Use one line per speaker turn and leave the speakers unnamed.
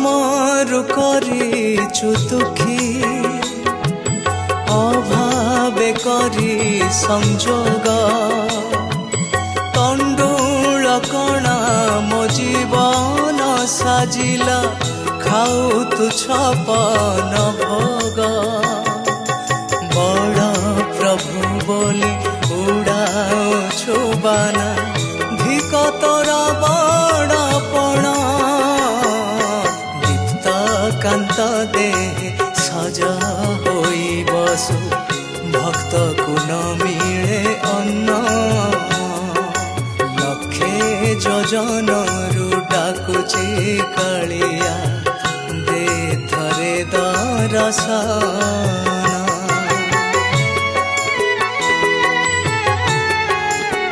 जन्मरु करिछु दुखी अभावे करी संजोग तंडुल कणा मो जीवन साजिला खाऊ तु छपन भोग बड़ प्रभु बोली उड़ाओ छुबाना धिक तोरा बड़पण दीप्त कांत दे सजा होई बसु भक्त को न मिले अन्न लक्षे जोजन रु डाकुची कालिया दे थरे दरसा।